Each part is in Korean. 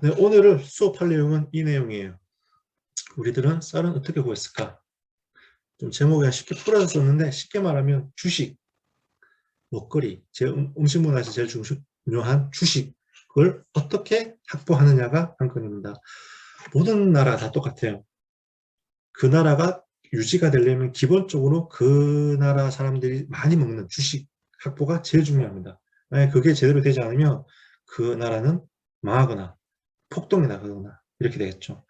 네, 오늘 수업할 내용은 이 내용이에요. 우리들은 쌀은 어떻게 구했을까? 좀 제목에 쉽게 풀어서 썼는데 쉽게 말하면 주식, 먹거리, 제 음식 문화에서 제일 중요한 주식을 어떻게 확보하느냐가 관건입니다. 모든 나라 다 똑같아요. 그 나라가 유지가 되려면 기본적으로 그 나라 사람들이 많이 먹는 주식 확보가 제일 중요합니다. 만약 그게 제대로 되지 않으면 그 나라는 망하거나 폭동이 나거나 이렇게 되겠죠.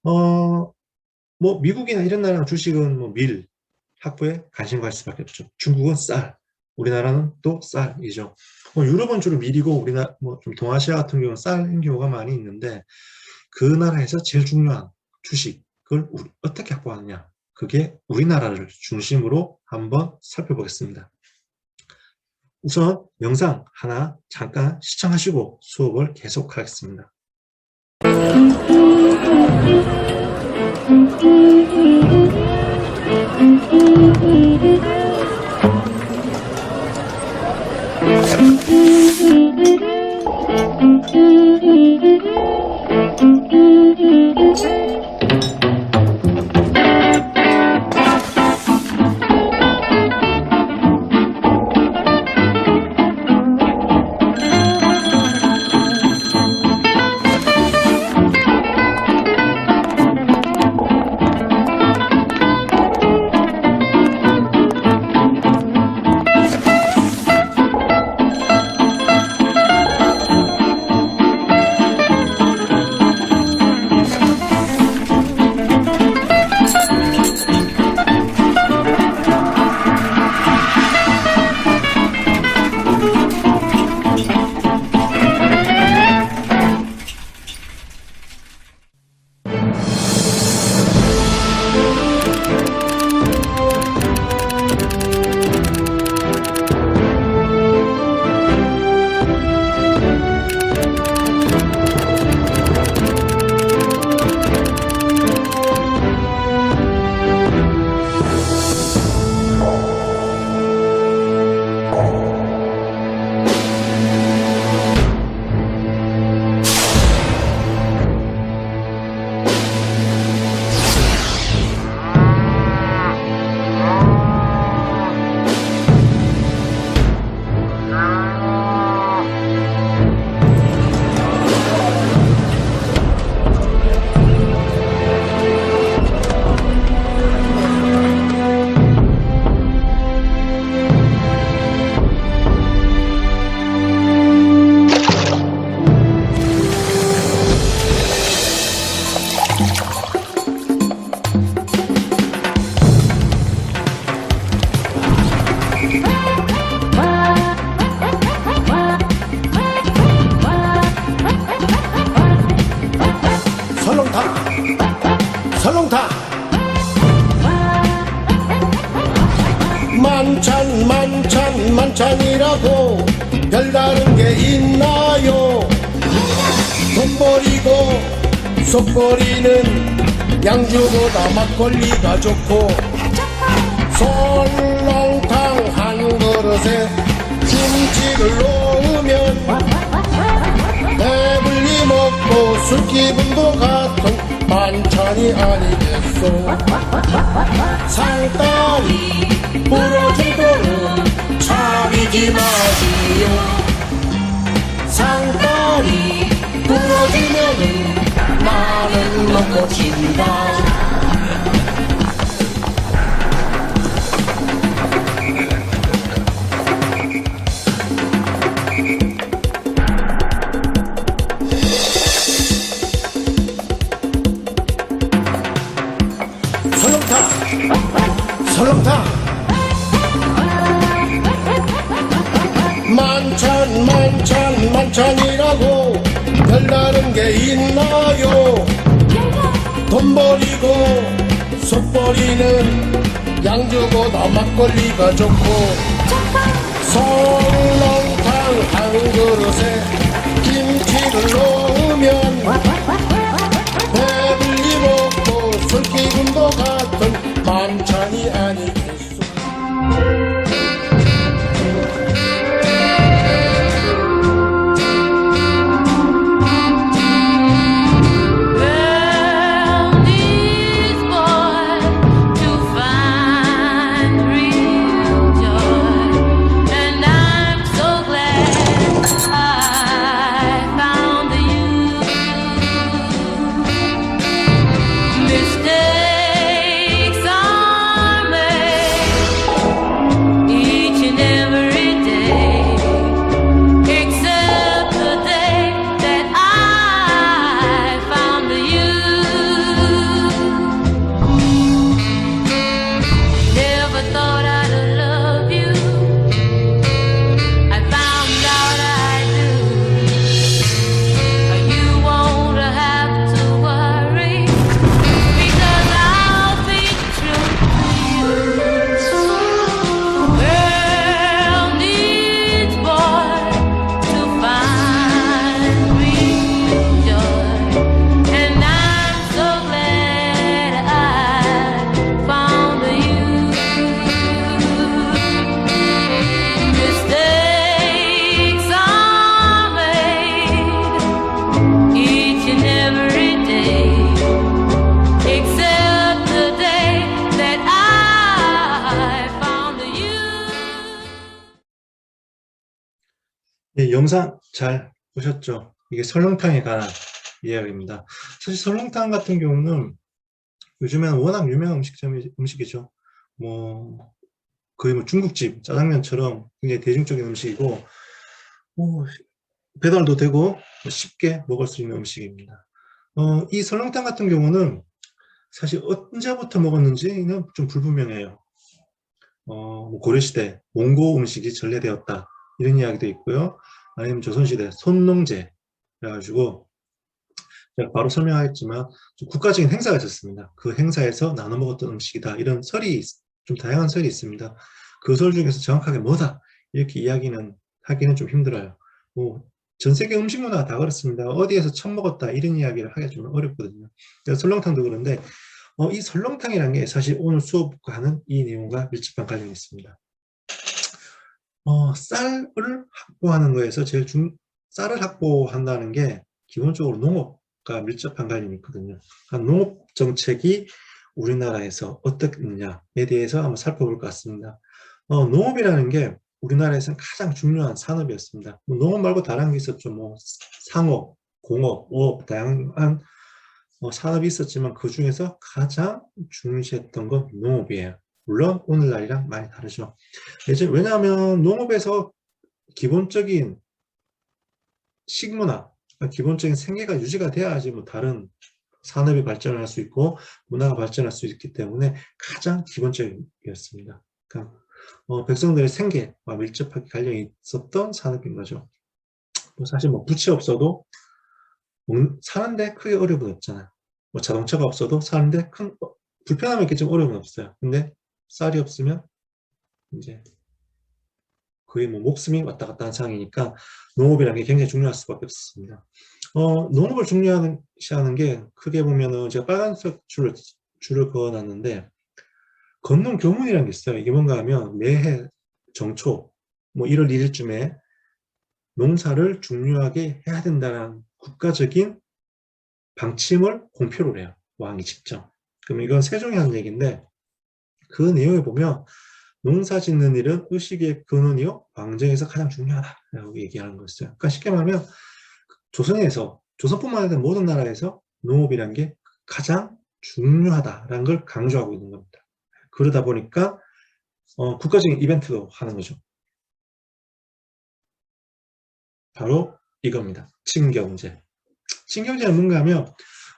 뭐 미국이나 이런 나라는 주식은 뭐 밀 확보에 관심 갈 수밖에 없죠. 중국은 쌀, 우리나라는 또 쌀이죠. 유럽은 주로 밀이고 우리나라 뭐 좀 동아시아 같은 경우는 쌀인 경우가 많이 있는데 그 나라에서 제일 중요한 주식을 어떻게 확보하느냐, 그게 우리나라를 중심으로 한번 살펴보겠습니다. 우선 영상 하나 잠깐 시청하시고 수업을 계속하겠습니다. 설렁탕 만찬이라고 별다른 게 있나요? 돈 버리고 속 버리는 양주보다 막걸리가 좋고 설렁탕 한 그릇에 김치를 놓으면 배불리 먹고 술 기분도 같은 만찬이 아니겠소. 상다리 부러지도록 차리지 마시오. 상다리 부러지면은 나는 먹고 진다. 설렁탕 만찬이라고 별다른 게 있나요? 돈 버리고 속 버리는 양주보다 막걸리가 좋고 설렁탕 한 그릇에 김치를 넣으면 배불리 먹고 술 기분도 같은 만찬이 아니겠소. 네, 영상 잘 보셨죠? 이게 설렁탕에 관한 이야기입니다. 사실 설렁탕 같은 경우는 요즘에는 워낙 유명한 음식이죠. 뭐 거의 뭐 중국집 짜장면처럼 굉장히 대중적인 음식이고 뭐 배달도 되고 쉽게 먹을 수 있는 음식입니다. 이 설렁탕 같은 경우는 사실 언제부터 먹었는지는 좀 불분명해요. 뭐 고려시대 몽고 음식이 전래되었다 이런 이야기도 있고요. 아니면 조선시대 손농제 그래가지고 제가 바로 설명하겠지만 좀 국가적인 행사가 있었습니다. 그 행사에서 나눠 먹었던 음식이다 이런 설이 좀 다양한 설이 있습니다. 그 설 중에서 정확하게 뭐다 이렇게 이야기는 하기는 좀 힘들어요. 뭐 전 세계 음식 문화가 다 그렇습니다. 어디에서 처음 먹었다 이런 이야기를 하기가 좀 어렵거든요. 설렁탕도 그런데 이 설렁탕이라는 게 사실 오늘 수업하는 이 내용과 밀접한 관련이 있습니다. 쌀을 확보하는 거에서 쌀을 확보한다는 게 기본적으로 농업과 밀접한 관련이 있거든요. 농업 정책이 우리나라에서 어떻게 있느냐에 대해서 한번 살펴볼 것 같습니다. 농업이라는 게 우리나라에서는 가장 중요한 산업이었습니다. 뭐 농업 말고 다른 게 있었죠. 뭐 상업, 공업, 어업, 다양한 산업이 있었지만 그 중에서 가장 중시했던 건 농업이에요. 물론 오늘날이랑 많이 다르죠. 왜냐하면 농업에서 기본적인 식문화, 기본적인 생계가 유지가 돼야지 뭐 다른 산업이 발전할 수 있고 문화가 발전할 수 있기 때문에 가장 기본적이었습니다. 그러니까 백성들의 생계와 밀접하게 관련이 있었던 산업인 거죠. 뭐 사실 뭐 붓이 없어도 사는데 크게 어려움은 없잖아요. 뭐 자동차가 없어도 사는데 큰 불편함이 있겠지만 어려움은 없어요. 근데 쌀이 없으면 이제 거의 뭐 목숨이 왔다 갔다 하는 상황이니까 농업이라는 게 굉장히 중요할 수밖에 없습니다. 농업을 중요시하는 게 크게 보면은 제가 빨간색 줄을 그어놨는데 건농 교문이라는 게 있어요. 이게 뭔가 하면 매해 정초 뭐 1월 1일쯤에 농사를 중요하게 해야 된다는 국가적인 방침을 공표를 해요. 왕이 직접. 그럼 이건 세종이 한 얘기인데 그 내용에 보면 농사 짓는 일은 의식의 근원이요 왕정에서 가장 중요하다라고 얘기하는 거였어요. 그러니까 쉽게 말하면 조선에서 조선뿐만 아니라 모든 나라에서 농업이라는 게 가장 중요하다라는 걸 강조하고 있는 겁니다. 그러다 보니까 국가적인 이벤트도 하는 거죠. 바로 이겁니다. 친경제. 친경제는 뭔가 하면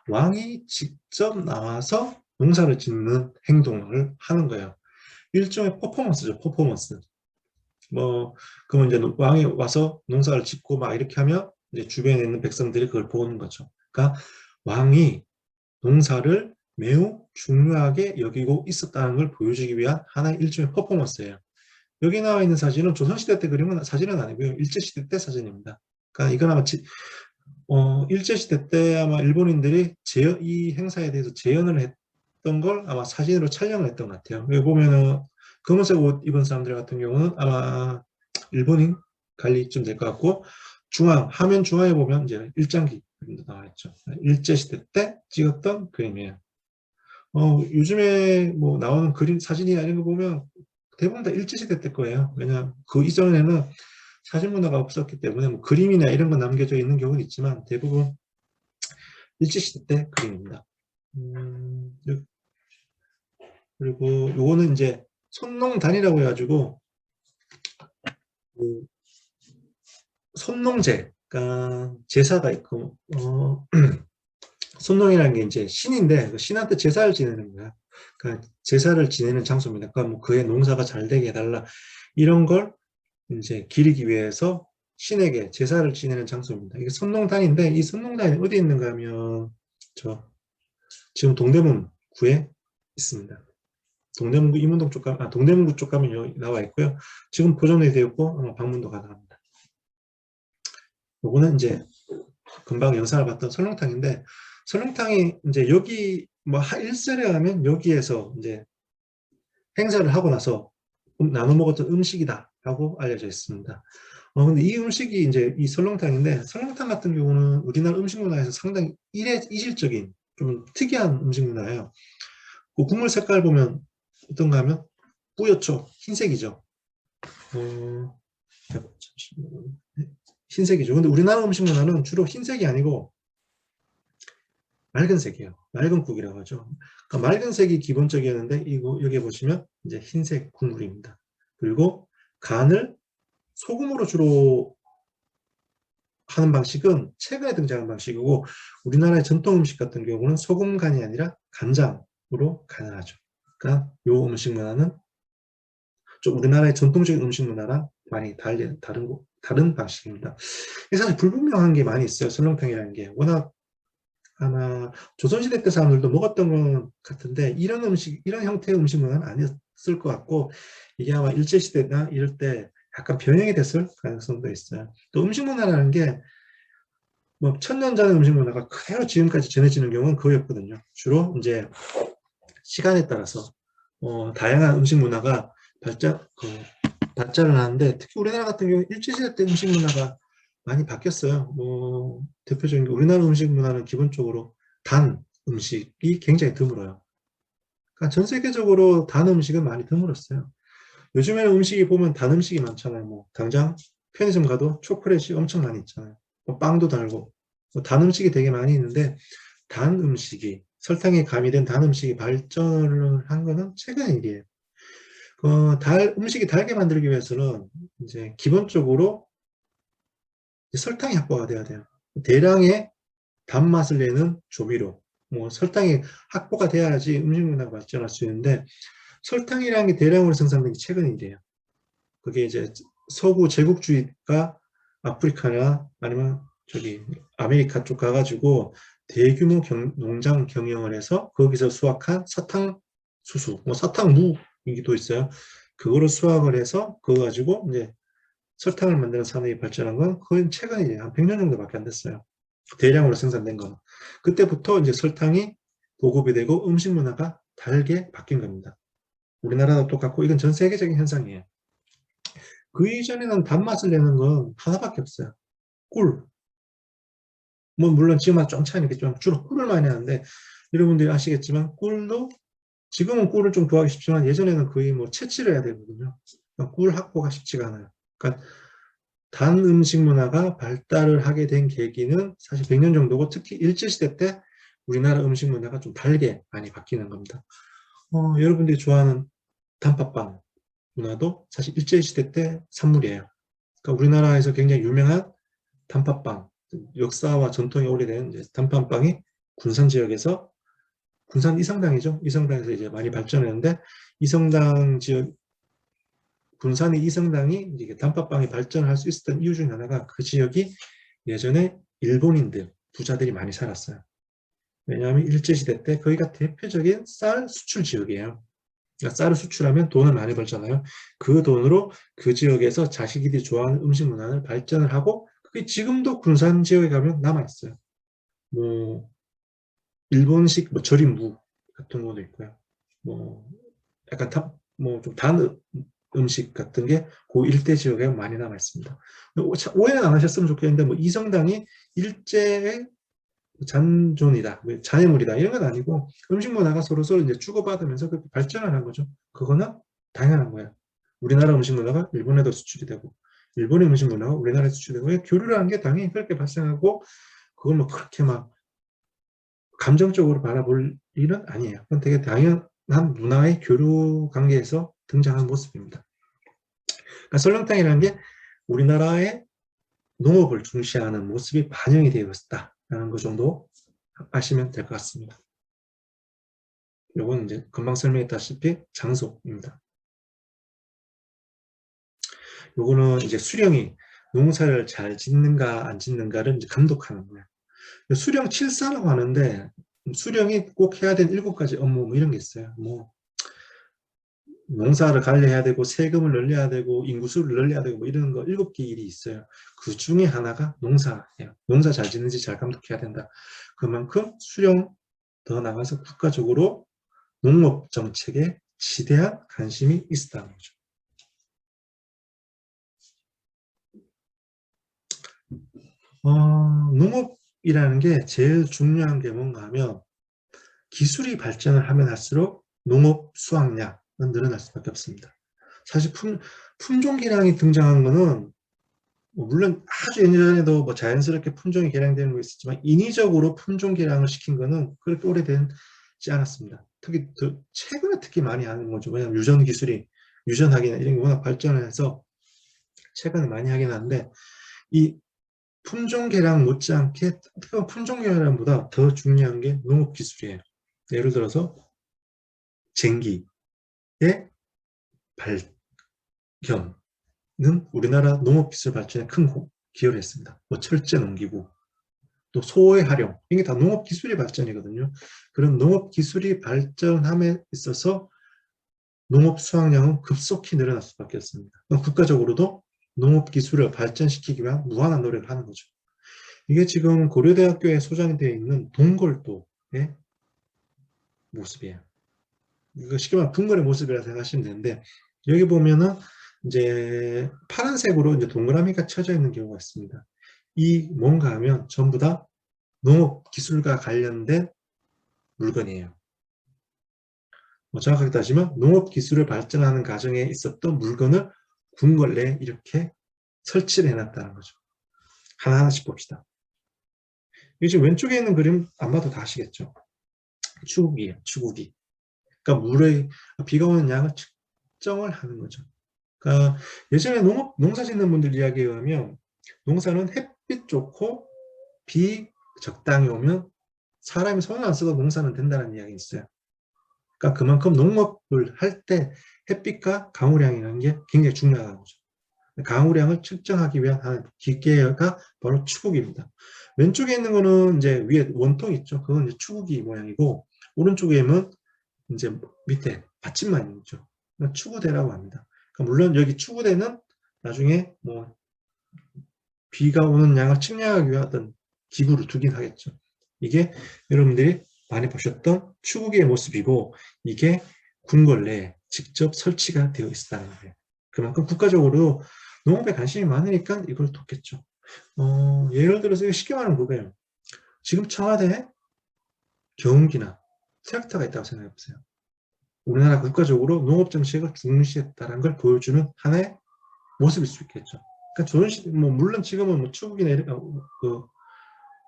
왕이 직접 나와서 농사를 짓는 행동을 하는 거예요. 일종의 퍼포먼스죠. 퍼포먼스. 뭐 그러면 이제 왕이 와서 농사를 짓고 막 이렇게 하면 이제 주변에 있는 백성들이 그걸 보는 거죠. 그러니까 왕이 농사를 매우 중요하게 여기고 있었다는 걸 보여주기 위한 하나의 일종의 퍼포먼스예요. 여기 나와 있는 사진은 조선시대 때 그림은 사진은 아니고요. 일제시대 때 사진입니다. 그러니까 이건 아마 일제시대 때 아마 일본인들이 이 행사에 대해서 재현을 했던 걸 아마 사진으로 촬영을 했던 것 같아요. 여기 보면은 검은색 옷 입은 사람들 같은 경우는 아마 일본인 관리쯤 될 것 같고 화면 중앙에 보면 이제 일장기 그림도 나와 있죠. 일제시대 때 찍었던 그림이에요. 요즘에 뭐 나오는 그림 사진이나 이런 거 보면 대부분 다 일제시대 때 거예요. 왜냐 그 이전에는 사진 문화가 없었기 때문에 뭐 그림이나 이런 거 남겨져 있는 경우는 있지만 대부분 일제시대 때 그림입니다. 그리고 요거는 이제 손농단이라고 해가지고 그 손농제, 그러니까 제사가 있고 손농이라는 게 이제 신인데 그 신한테 제사를 지내는 거야. 그러니까 제사를 지내는 장소입니다. 그러니까 뭐 그의 농사가 잘 되게 해달라 이런 걸 이제 기리기 위해서 신에게 제사를 지내는 장소입니다. 이게 선농단인데 이 선농단이 어디 있는가 하면 지금 동대문구에 있습니다. 동대문구 이문동 쪽 가면 동대문구 쪽 가면 여기 나와 있고요. 지금 보존이 되어 있고 방문도 가능합니다. 요거는 이제 금방 영상을 봤던 설렁탕인데 설렁탕이 이제 여기 뭐 일설에 하면 여기에서 이제 행사를 하고 나서 나눠 먹었던 음식이다라고 알려져 있습니다. 근데 이 음식이 이제 이 설렁탕인데 설렁탕 같은 경우는 우리나라 음식 문화에서 상당히 이질적인 좀 특이한 음식 문화예요. 그 국물 색깔 보면 어떤가 하면 뿌옇죠. 흰색이죠. 잠시만요. 흰색이죠. 근데 우리나라 음식 문화는 주로 흰색이 아니고 맑은 색이에요. 맑은 국이라고 하죠. 그러니까 맑은 색이 기본적이었는데 이거 여기 보시면 이제 흰색 국물입니다. 그리고 간을 소금으로 주로 하는 방식은 최근에 등장한 방식이고 우리나라의 전통 음식 같은 경우는 소금 간이 아니라 간장으로 간을 하죠. 그러니까 이 음식 문화는 좀 우리나라의 전통적인 음식 문화랑 많이 다른 방식입니다. 사실 불분명한 게 많이 있어요. 설렁탕이라는 게 워낙 아마 조선시대 때 사람들도 먹었던 것 같은데 이런 음식, 이런 형태의 음식 문화는 아니었을 것 같고 이게 아마 일제시대나 이럴 때 약간 변형이 됐을 가능성도 있어요. 또 음식 문화라는 게 뭐 천년 전의 음식 문화가 그대로 지금까지 전해지는 경우는 거의 없거든요. 주로 이제 시간에 따라서 다양한 음식 문화가 발전을 하는데 특히 우리나라 같은 경우 일제시대 때 음식 문화가 많이 바뀌었어요. 뭐 대표적인 게 우리나라 음식 문화는 기본적으로 단 음식이 굉장히 드물어요. 그러니까 전 세계적으로 단 음식은 많이 드물었어요. 요즘에는 음식이 보면 단 음식이 많잖아요. 뭐 당장 편의점 가도 초콜릿이 엄청 많이 있잖아요. 뭐 빵도 달고 단 음식이 되게 많이 있는데 단 음식이 설탕이 가미된 단 음식이 발전을 한 거는 최근 일이에요. 음식이 달게 만들기 위해서는 이제 기본적으로 설탕이 확보가 돼야 돼요. 대량의 단맛을 내는 조미료, 뭐 설탕이 확보가 돼야지 음식 문화가 발전할 수 있는데 설탕이라는 게 대량으로 생산된 게 최근 일이에요. 그게 이제 서구 제국주의가 아프리카나 아니면 저기 아메리카 쪽 가가지고 대규모 농장 경영을 해서 거기서 수확한 사탕수수, 뭐 사탕무이기도 있어요. 그거를 수확을 해서 그거 가지고 이제 설탕을 만드는 산업이 발전한 건 거의 최근이에요. 한 100년 정도밖에 안 됐어요. 대량으로 생산된 거는. 그때부터 이제 설탕이 보급이 되고 음식 문화가 달게 바뀐 겁니다. 우리나라도 똑같고 이건 전 세계적인 현상이에요. 그 이전에는 단맛을 내는 건 하나밖에 없어요. 꿀. 뭐 물론 지금은 좀 차이겠지만 주로 꿀을 많이 하는데 여러분들이 아시겠지만 꿀도 지금은 꿀을 좀 구하기 쉽지만 예전에는 거의 뭐 채취를 해야 되거든요. 그러니까 꿀 확보가 쉽지가 않아요. 그러니까 단 음식 문화가 발달을 하게 된 계기는 사실 100년 정도고 특히 일제시대 때 우리나라 음식 문화가 좀 달게 많이 바뀌는 겁니다. 여러분들이 좋아하는 단팥빵 문화도 사실 일제시대 때 산물이에요. 그러니까 우리나라에서 굉장히 유명한 단팥빵, 역사와 전통이 오래된 단팥빵이 군산 지역에서 군산 이성당이죠. 이성당에서 이제 많이 발전했는데 이성당 지역 군산의 이성당이 이제 단팥빵이 발전할 수 있었던 이유 중에 하나가 그 지역이 예전에 일본인들, 부자들이 많이 살았어요. 왜냐하면 일제시대 때 거기가 대표적인 쌀 수출 지역이에요. 그러니까 쌀을 수출하면 돈을 많이 벌잖아요. 그 돈으로 그 지역에서 자식들이 좋아하는 음식 문화를 발전을 하고 그게 지금도 군산 지역에 가면 남아있어요. 뭐 일본식 뭐 절임무 같은 것도 있고요. 뭐 약간 뭐 좀 단 음식 같은 게 그 일대 지역에 많이 남아 있습니다. 오해는 안 하셨으면 좋겠는데 뭐 이성당이 일제의 잔존이다, 잔해물이다 이런 건 아니고 음식 문화가 서로 이제 주고받으면서 그렇게 발전을 한 거죠. 그거는 당연한 거예요. 우리나라 음식 문화가 일본에도 수출이 되고 일본의 음식 문화가 우리나라에 수출되고 교류를 한 게 당연히 그렇게 발생하고 그걸 뭐 그렇게 막 감정적으로 바라볼 일은 아니에요. 그건 되게 당연한 문화의 교류 관계에서 등장한 모습입니다. 그러니까 설렁탕이라는 게 우리나라의 농업을 중시하는 모습이 반영이 되어 있다라는 것 정도 아시면 될 것 같습니다. 요건 이제 금방 설명했다시피 장소입니다. 요거는 이제 수령이 농사를 잘 짓는가 안 짓는가를 이제 감독하는 거예요. 수령 7사라고 하는데 수령이 꼭 해야 되는 7가지 업무 뭐 이런 게 있어요. 뭐 농사를 관리해야 되고 세금을 늘려야 되고 인구수를 늘려야 되고 뭐 이런 거 7개 일이 있어요. 그 중에 하나가 농사예요. 농사 잘 짓는지 잘 감독해야 된다. 그만큼 수령 더 나가서 국가적으로 농업 정책에 지대한 관심이 있었다는 거죠. 농업이라는 게 제일 중요한 게 뭔가 하면 기술이 발전을 하면 할수록 농업 수확량은 늘어날 수밖에 없습니다. 사실 품종 기량이 등장한 거는 물론 아주 예전에도 뭐 자연스럽게 품종이 개량되는 거 있었지만 인위적으로 품종 개량을 시킨 거는 그렇게 오래되지 않았습니다. 최근에 특히 많이 하는 거죠. 왜냐하면 유전 기술이 유전학이나 이런 게 워낙 발전을 해서 최근에 많이 하긴 하는데 이 품종 개량 못지않게 특히 품종 개량보다 더 중요한 게 농업 기술이에요. 예를 들어서 쟁기의 발견 는 우리나라 농업기술 발전에 큰 기여를 했습니다. 뭐 철제 농기구, 또 소의 활용, 이게 다 농업기술의 발전이거든요. 그런 농업기술이 발전함에 있어서 농업 수확량은 급속히 늘어날 수밖에 없습니다. 국가적으로도 농업기술을 발전시키기 위한 무한한 노력을 하는 거죠. 이게 지금 고려대학교에 소장이 되어 있는 동골도의 모습이에요. 이거 쉽게 말하면 분갈이 모습이라 생각하시면 되는데, 여기 보면은 이제 파란색으로 이제 동그라미가 쳐져 있는 경우가 있습니다. 이 뭔가 하면 전부 다 농업 기술과 관련된 물건이에요. 정확하게 따지면 농업 기술을 발전하는 과정에 있었던 물건을 궁궐내에 이렇게 설치를 해놨다는 거죠. 하나하나씩 봅시다. 이 지금 왼쪽에 있는 그림 안 봐도 다 아시겠죠? 추구기예요. 추구기. 그러니까 물의 비가 오는 양을 측정을 하는 거죠. 그러니까 예전에 농사 짓는 분들 이야기에 의하면 농사는 햇빛 좋고 비 적당히 오면 사람이 손을 안 써도 농사는 된다는 이야기가 있어요. 그러니까 그만큼 농업을 할 때 햇빛과 강우량이라는 게 굉장히 중요하다는 거죠. 강우량을 측정하기 위한 하는 기계가 바로 추구기입니다. 왼쪽에 있는 거는 이제 위에 원통 있죠. 그건 이제 추구기 모양이고, 오른쪽에는 이제 밑에 받침만 있죠. 추구대라고 합니다. 그러니까 물론 여기 추구대는 나중에 뭐 비가 오는 양을 측량하기 위한 어떤 기구를 두긴 하겠죠. 이게 여러분들이 많이 보셨던 추구기의 모습이고, 이게 궁궐내에 직접 설치가 되어 있다는 거예요. 그만큼 국가적으로 농업에 관심이 많으니까 이걸 돕겠죠. 예를 들어서 쉽게 말하면 그거예요. 지금 청와대에 경운기나 트랙터가 있다고 생각해 보세요. 우리나라 국가적으로 농업정책을 중시했다는 걸 보여주는 하나의 모습일 수 있겠죠. 그러니까 물론 지금은 뭐 추구기나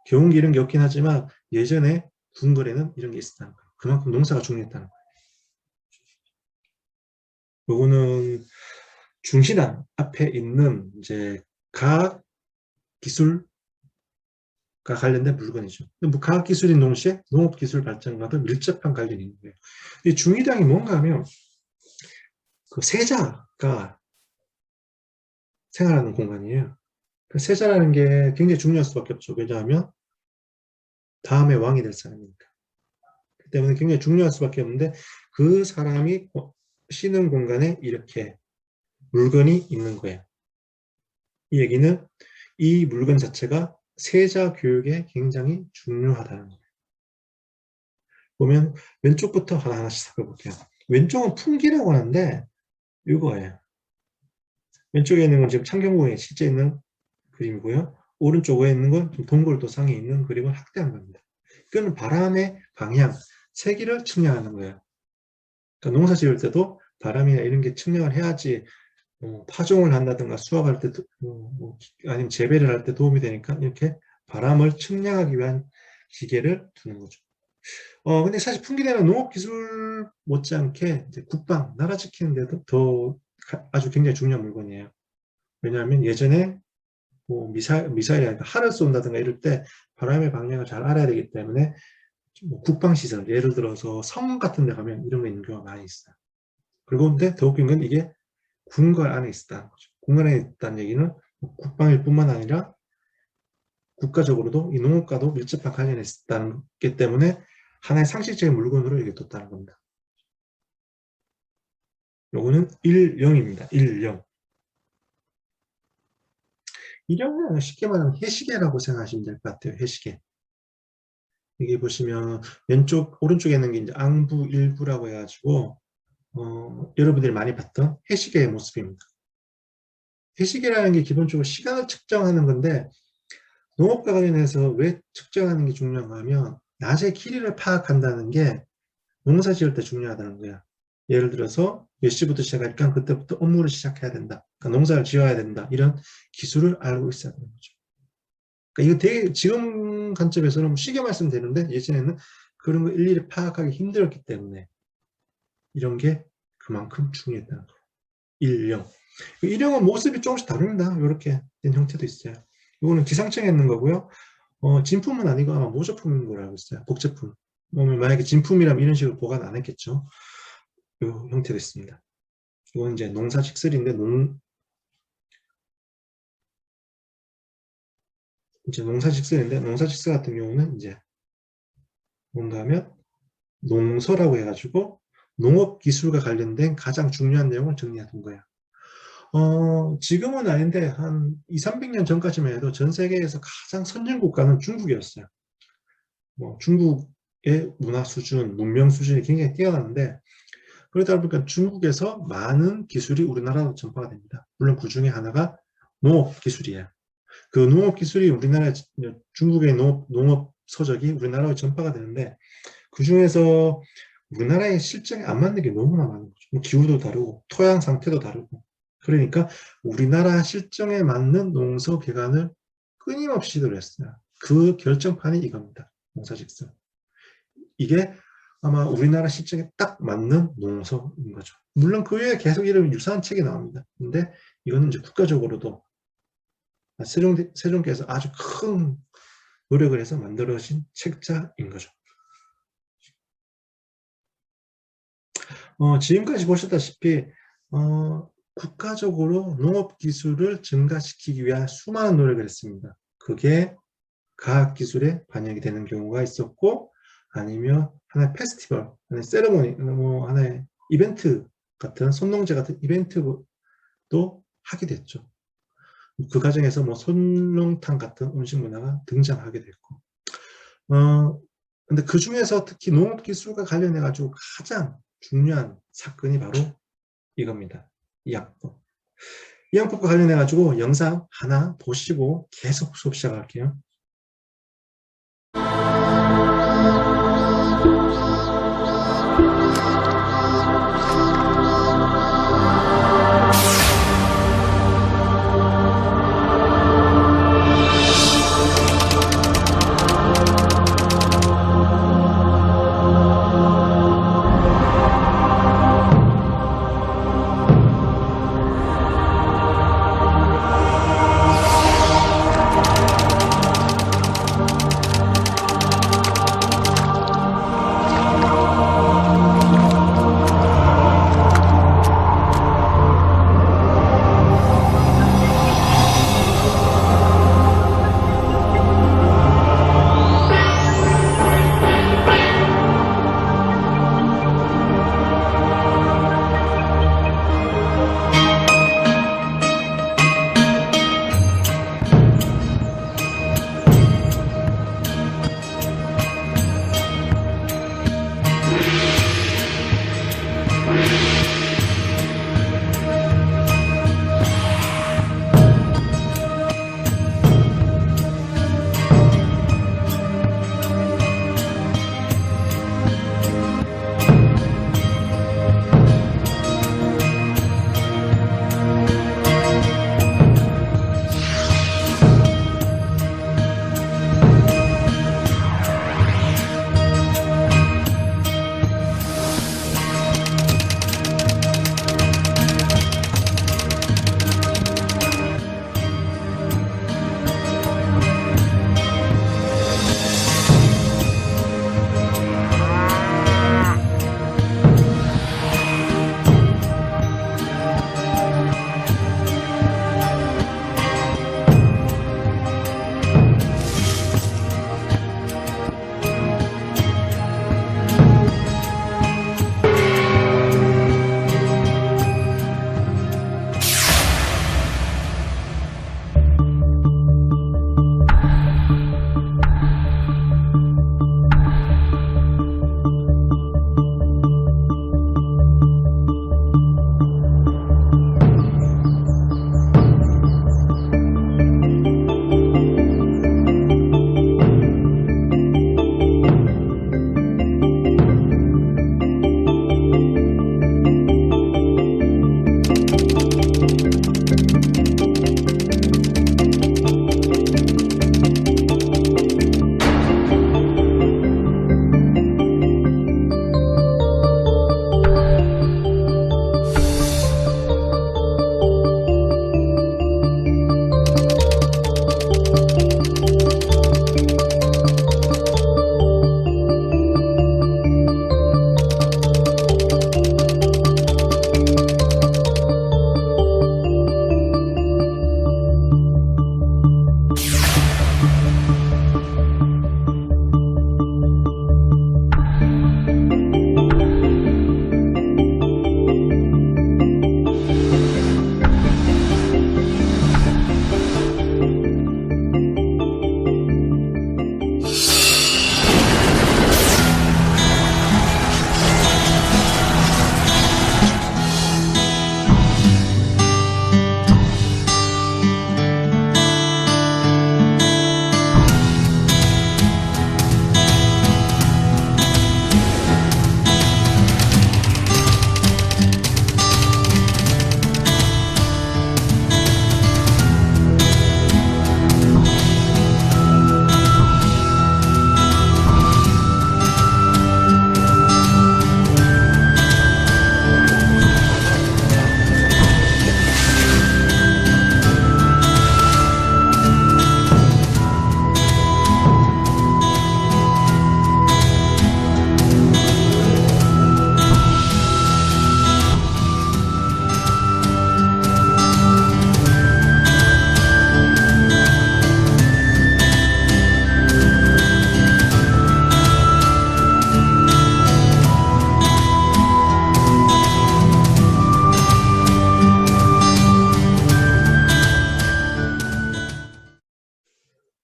경운기 이런 게 없긴 하지만 예전에 궁궐에는 이런 게 있었다는 거예요. 그만큼 농사가 중요했다는 거예요. 요거는 중시당 앞에 있는 이제 과학 기술과 관련된 물건이죠. 뭐 과학 기술인 동시에 농업 기술 발전과도 밀접한 관련이 있는 거예요. 이 중의당이 뭔가 하면 그 세자가 생활하는 공간이에요. 그 세자라는 게 굉장히 중요할 수밖에 없죠. 왜냐하면 다음에 왕이 될 사람이니까. 그 때문에 굉장히 중요할 수밖에 없는데, 그 사람이 쉬는 공간에 이렇게 물건이 있는 거예요. 이 얘기는 이 물건 자체가 세자 교육에 굉장히 중요하다는 거예요. 보면 왼쪽부터 하나하나씩 살펴볼게요. 왼쪽은 풍기라고 하는데 이거예요. 왼쪽에 있는 건 지금 창경궁에 실제 있는 그림이고요. 오른쪽에 있는 건 동골도상에 있는 그림을 확대한 겁니다. 이거는 바람의 방향, 세기를 측량하는 거예요. 그러니까 농사 지을 때도 바람이나 이런 게 측량을 해야지 파종을 한다든가 수확할 때 아니면 재배를 할 때 도움이 되니까 이렇게 바람을 측량하기 위한 기계를 두는 거죠. 근데 사실 풍기대는 농업기술 못지않게 이제 국방, 나라 지키는 데도 더 아주 굉장히 중요한 물건이에요. 왜냐하면 예전에 뭐 미사일이 하를 쏜다든가 이럴 때 바람의 방향을 잘 알아야 되기 때문에 뭐 국방시설, 예를 들어서 성 같은 데 가면 이런 거 있는 경우가 많이 있어요. 그리고 근데 더 웃긴 건 이게 궁궐 안에 있다는 거죠. 궁궐 안에 있다는 얘기는 국방일 뿐만 아니라 국가적으로도 이 농업과도 밀접한 관련이 있다는 게 때문에 하나의 상식적인 물건으로 이게 뒀다는 겁니다. 요거는 1영입니다. 1영. 1영은 쉽게 말하면 해시계라고 생각하시면 될 것 같아요. 해시계. 여기 보시면 오른쪽에 있는 게 이제 앙부 1부라고 해가지고 여러분들이 많이 봤던 해시계의 모습입니다. 해시계라는 게 기본적으로 시간을 측정하는 건데, 농업과 관련해서 왜 측정하는 게 중요한가 하면 낮의 길이를 파악한다는 게 농사 지을 때 중요하다는 거야. 예를 들어서 몇 시부터 시작하니까 그때부터 업무를 시작해야 된다. 그러니까 농사를 지어야 된다. 이런 기술을 알고 있어야 되는 거죠. 그러니까 이거 되게 지금 관점에서는 쉽게 말씀되는데 예전에는 그런 거 일일이 파악하기 힘들었기 때문에 이런 게 그만큼 중요했다는 거예요. 일령. 일령은 모습이 조금씩 다릅니다. 이렇게 된 형태도 있어요. 이거는 기상청에 있는 거고요. 진품은 아니고 아마 모조품인 걸로 알고 있어요. 복제품. 만약에 진품이라면 이런 식으로 보관 안 했겠죠. 이 형태도 있습니다. 이건 이제 농사직설인데 농사직설 같은 경우는 이제 뭔가 하면 농서라고 해가지고 농업기술과 관련된 가장 중요한 내용을 정리해둔 거예요. 지금은 아닌데 한 200~300년 전까지만 해도 전 세계에서 가장 선진 국가는 중국이었어요. 중국의 문화 수준, 문명 수준이 굉장히 뛰어났는데 그러다 보니까 중국에서 많은 기술이 우리나라로 전파가 됩니다. 물론 그 중에 하나가 농업기술이에요. 그 농업기술이 중국의 농업 서적이 우리나라로 전파가 되는데 그 중에서 우리나라의 실정에 안 맞는 게 너무나 많은 거죠. 기후도 다르고 토양 상태도 다르고 그러니까 우리나라 실정에 맞는 농서 개간을 끊임없이 시도를 했어요. 그 결정판이 이겁니다. 농사직설. 이게 아마 우리나라 실정에 딱 맞는 농서인 거죠. 물론 그 외에 계속 이런 유사한 책이 나옵니다. 근데 이거는 이제 국가적으로도 세종께서 아주 큰 노력을 해서 만들어진 책자인 거죠. 지금까지 보셨다시피 국가적으로 농업기술을 증가시키기 위한 수많은 노력을 했습니다. 그게 과학기술에 반영이 되는 경우가 있었고 아니면 하나의 페스티벌, 하나의 세레모니, 하나의 이벤트 같은 손농제 같은 이벤트도 하게 됐죠. 그 과정에서 손농탕 같은 음식 문화가 등장하게 됐고 근데 그 중에서 특히 농업기술과 관련해 가지고 가장 중요한 사건이 바로 이겁니다. 이항법. 이항법과 관련해 가지고 영상 하나 보시고 계속 수업 시작할게요.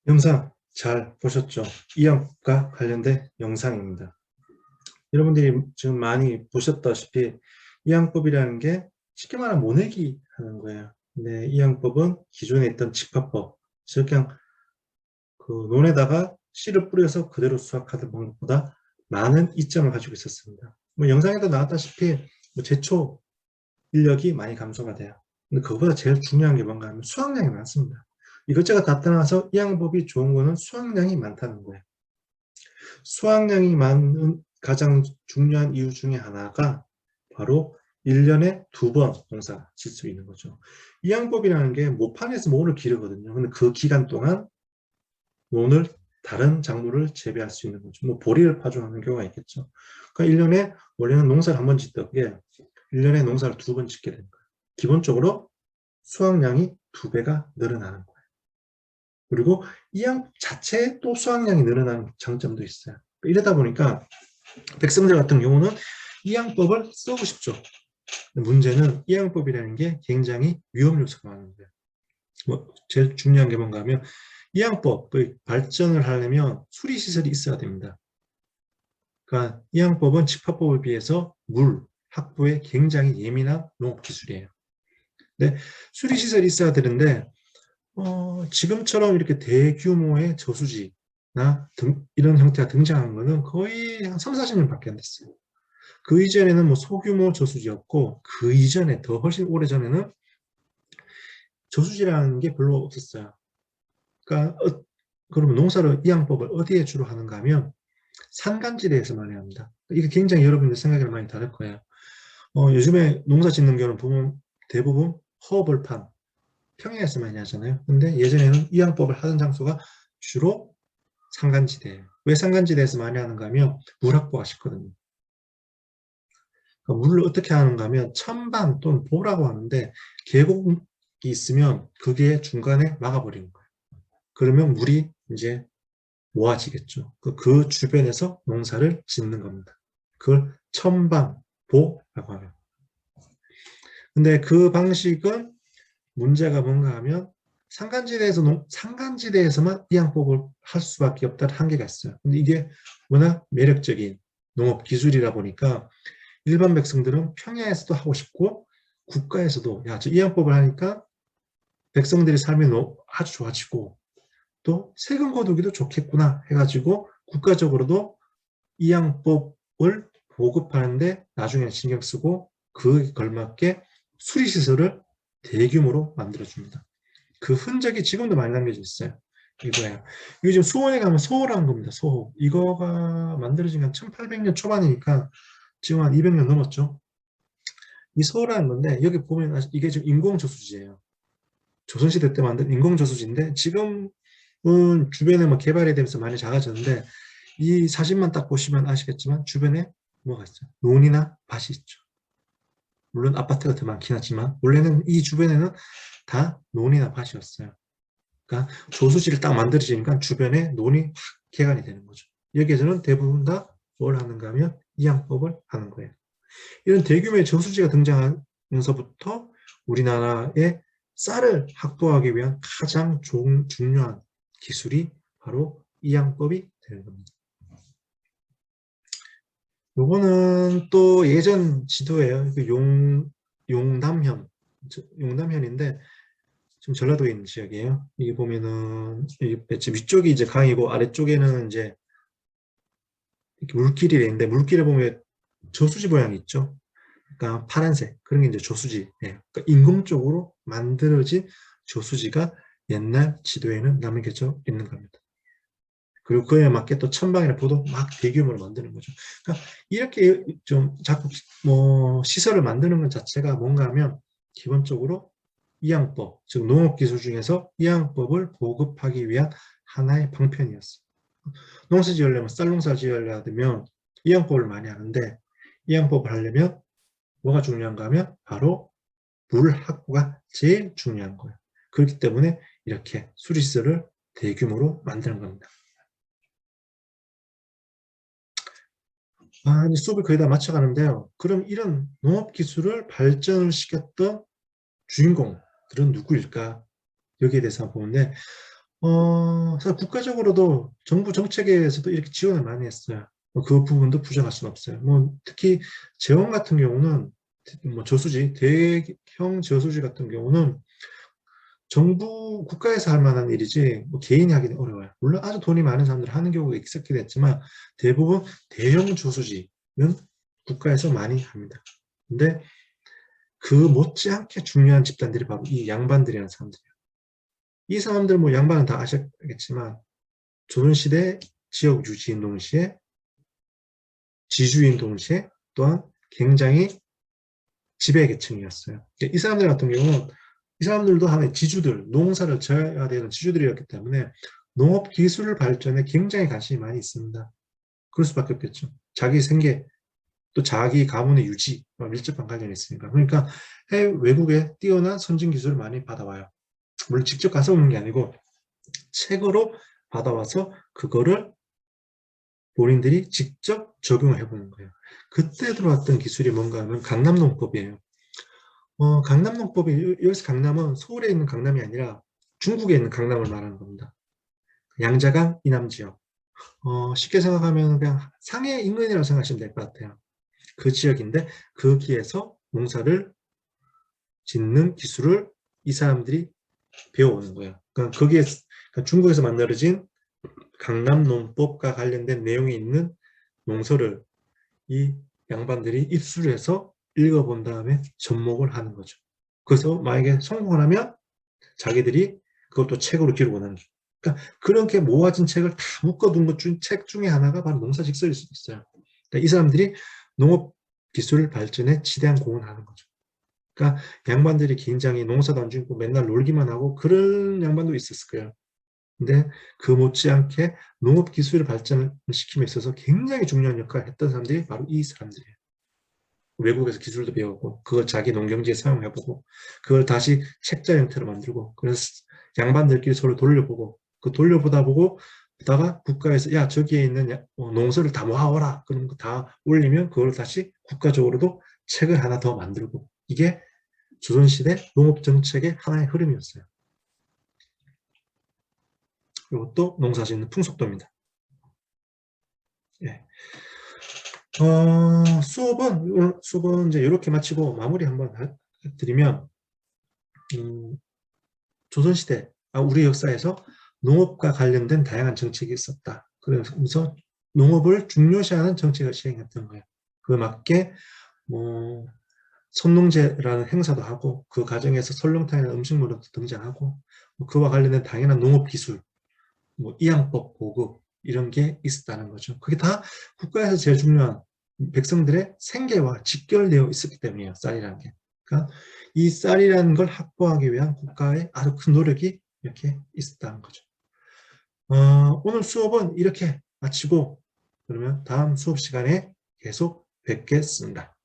영상 잘 보셨죠? 이항법과 관련된 영상입니다. 여러분들이 지금 많이 보셨다시피 이항법이라는 게 쉽게 말하면 모내기 하는 거예요. 근데 이항법은 기존에 있던 집합법, 즉 그냥 그 논에다가 씨를 뿌려서 그대로 수확하던 방법보다 많은 이점을 가지고 있었습니다. 뭐 영상에도 나왔다시피 뭐 제초 인력이 많이 감소가 돼요. 근데 그거보다 제일 중요한 게 뭔가 하면 수확량이 많습니다. 이것저것 다 떠나서 이항법이 좋은 거는 수확량이 많다는 거예요. 수확량이 많은 가장 중요한 이유 중에 하나가 바로 1년에 2번 농사 질 수 있는 거죠. 이항법이라는 게 모판에서 모를 기르거든요. 근데 그 기간 동안 논을 다른 작물을 재배할 수 있는 거죠. 뭐 보리를 파종하는 경우가 있겠죠. 그러니까 1년에 원래는 농사를 한 번 짓던 게 1년에 농사를 2번 짓게 되는 거예요. 기본적으로 수확량이 2배가 늘어나는 거예요. 그리고 이항법 자체에 또 수확량이 늘어나는 장점도 있어요. 이러다 보니까 백성들 같은 경우는 이항법을 쓰고 싶죠. 문제는 이항법이라는 게 굉장히 위험 요소가 많은 거예요. 뭐 제일 중요한 게 뭔가 하면 이항법의 발전을 하려면 수리시설이 있어야 됩니다. 그러니까 이항법은 집합법에 비해서 물, 학부에 굉장히 예민한 농업기술이에요. 근데 수리시설이 있어야 되는데 지금처럼 이렇게 대규모의 저수지나 이런 형태가 등장한 거는 거의 한 3, 40년 밖에 안 됐어요. 그 이전에는 뭐 소규모 저수지였고 그 이전에 더 훨씬 오래전에는 저수지라는 게 별로 없었어요. 그러니까 그러면 농사를 이항법을 어디에 주로 하는가 하면 산간지대에서 많이 합니다. 이게 굉장히 여러분들 생각이랑 많이 다를 거예요. 요즘에 농사 짓는 경우는 보면 대부분 허벌판, 평야에서 많이 하잖아요. 근데 예전에는 이항법을 하던 장소가 주로 산간지대예요. 왜 산간지대에서 많이 하는가 하면 물 확보가 쉽거든요. 그러니까 물을 어떻게 하는가 하면 천반 또는 보라고 하는데 계곡이 있으면 그게 중간에 막아버리는 거예요. 그러면 물이 이제 모아지겠죠. 그 주변에서 농사를 짓는 겁니다. 그걸 천방보라고 하면. 근데 그 방식은 문제가 뭔가 하면 산간지대에서만 이항법을 할 수밖에 없다는 한계가 있어요. 근데 이게 워낙 매력적인 농업 기술이라 보니까 일반 백성들은 평야에서도 하고 싶고 국가에서도 야, 저 이항법을 하니까 백성들의 삶이 아주 좋아지고 또 세금 거두기도 좋겠구나 해가지고 국가적으로도 이항법을 보급하는데 나중에는 신경 쓰고 그에 걸맞게 수리시설을 대규모로 만들어줍니다. 그 흔적이 지금도 많이 남겨져 있어요. 이거예요. 이거 지금 수원에 가면 소호라는 겁니다. 소호. 이거가 만들어진 건 1800년 초반이니까 지금 한 200년 넘었죠. 이 소호라는 건데 여기 보면 이게 지금 인공저수지예요. 조선시대 때 만든 인공저수지인데 지금은 주변에 뭐 개발이 되면서 많이 작아졌는데 이 사진만 딱 보시면 아시겠지만 주변에 뭐가 있어요? 논이나 밭이 있죠. 물론 아파트가 더 많긴 하지만 원래는 이 주변에는 다 논이나 밭이었어요. 그러니까 조수지를 딱 만들어지니까 주변에 논이 확 개간이 되는 거죠. 여기에서는 대부분 다 뭘 하는가 하면 이항법을 하는 거예요. 이런 대규모의 저수지가 등장하면서부터 우리나라의 쌀을 확보하기 위한 가장 중요한 기술이 바로 이항법이 되는 겁니다. 요거는 또 예전 지도예요. 용담현인데 지금 전라도에 있는 지역이에요. 이게 보면은 위쪽이 이제 강이고 아래쪽에는 이제 이렇게 물길이 있는데 물길에 보면 저수지 모양이 있죠. 그러니까 파란색 그런 게 이제 조수지. 그러니까 인공적으로 만들어진 조수지가 옛날 지도에는 남겨져 있는 겁니다. 그리고 그에 맞게 또 천방이나 보도 막 대규모로 만드는 거죠. 그러니까 이렇게 좀 자꾸 뭐 시설을 만드는 것 자체가 뭔가 하면 기본적으로 이항법, 즉 농업기술 중에서 이항법을 보급하기 위한 하나의 방편이었어요. 농사 지으려면 쌀농사 지으려면 이항법을 많이 하는데 이항법을 하려면 뭐가 중요한가 하면 바로 물 확보가 제일 중요한 거예요. 그렇기 때문에 이렇게 수리시설을 대규모로 만드는 겁니다. 이제 수업을 거의 다 마쳐가는데요. 그럼 이런 농업기술을 발전을 시켰던 주인공들은 누구일까? 여기에 대해서 한번 보는데 사실 국가적으로도 정부 정책에서도 이렇게 지원을 많이 했어요. 그 부분도 부정할 수는 없어요. 뭐 특히 재원 같은 경우는 뭐 저수지, 대형 저수지 같은 경우는 정부 국가에서 할 만한 일이지 뭐 개인이 하기는 어려워요. 물론 아주 돈이 많은 사람들 하는 경우가 있었긴 했지만 대부분 대형 저수지는 국가에서 많이 합니다. 근데 그 못지않게 중요한 집단들이 바로 이 양반들이라는 사람들이에요. 이 사람들 뭐 양반은 다 아시겠지만 조선시대 지역 유지인 동시에 지주인 동시에 또한 굉장히 지배계층이었어요. 이 사람들 같은 경우는 이 사람들도 하나의 지주들, 농사를 져야 되는 지주들이었기 때문에 농업 기술 발전에 굉장히 관심이 많이 있습니다. 그럴 수밖에 없겠죠. 자기 생계, 또 자기 가문의 유지와 밀접한 관련이 있으니까. 그러니까 외국에 뛰어난 선진 기술을 많이 받아와요. 물론 직접 가서 오는 게 아니고 책으로 받아와서 그거를 본인들이 직접 적용을 해보는 거예요. 그때 들어왔던 기술이 뭔가 하면 강남농법이에요. 강남농법이, 여기서 강남은 서울에 있는 강남이 아니라 중국에 있는 강남을 말하는 겁니다. 양자강 이남지역. 쉽게 생각하면 그냥 상해 인근이라고 생각하시면 될 것 같아요. 그 지역인데 거기에서 농사를 짓는 기술을 이 사람들이 배워오는 거예요. 그러니까 그러니까 중국에서 만들어진 강남농법과 관련된 내용이 있는 농서를 이 양반들이 입수를 해서 읽어본 다음에 접목을 하는 거죠. 그래서 만약에 성공을 하면 자기들이 그것도 책으로 기록을 하는 거죠. 그러니까 그렇게 모아진 책을 다 묶어둔 책 중에 하나가 바로 농사직설일 수 있어요. 그러니까 이 사람들이 농업 기술 발전에 지대한 공헌을 하는 거죠. 그러니까 양반들이 굉장히 농사도 안 짓고 맨날 놀기만 하고 그런 양반도 있었을 거예요. 근데 그 못지않게 농업 기술을 발전시킴에 있어서 굉장히 중요한 역할을 했던 사람들이 바로 이 사람들이에요. 외국에서 기술도 배우고 그걸 자기 농경지에 사용해보고 그걸 다시 책자 형태로 만들고 그래서 양반들끼리 서로 돌려보고 그 돌려보다 보고 다가 국가에서 야 저기에 있는 농서를 다 모아오라 그런 거 다 올리면 그걸 다시 국가적으로도 책을 하나 더 만들고 이게 조선시대 농업정책의 하나의 흐름이었어요. 그리고 또 농사짓는 풍속도입니다. 예. 수업은 이제 이렇게 마치고 마무리 한번 드리면, 조선시대, 우리 역사에서 농업과 관련된 다양한 정책이 있었다. 그래서 농업을 중요시하는 정책을 시행했던 거예요. 그에 맞게, 선농제라는 행사도 하고, 그 과정에서 설렁탕이라는 음식물도 등장하고, 그와 관련된 당연한 농업기술, 이양법 보급, 이런 게 있었다는 거죠. 그게 다 국가에서 제일 중요한 백성들의 생계와 직결되어 있었기 때문이에요. 쌀이라는 게. 그러니까 이 쌀이라는 걸 확보하기 위한 국가의 아주 큰 노력이 이렇게 있었다는 거죠. 오늘 수업은 이렇게 마치고 그러면 다음 수업 시간에 계속 뵙겠습니다.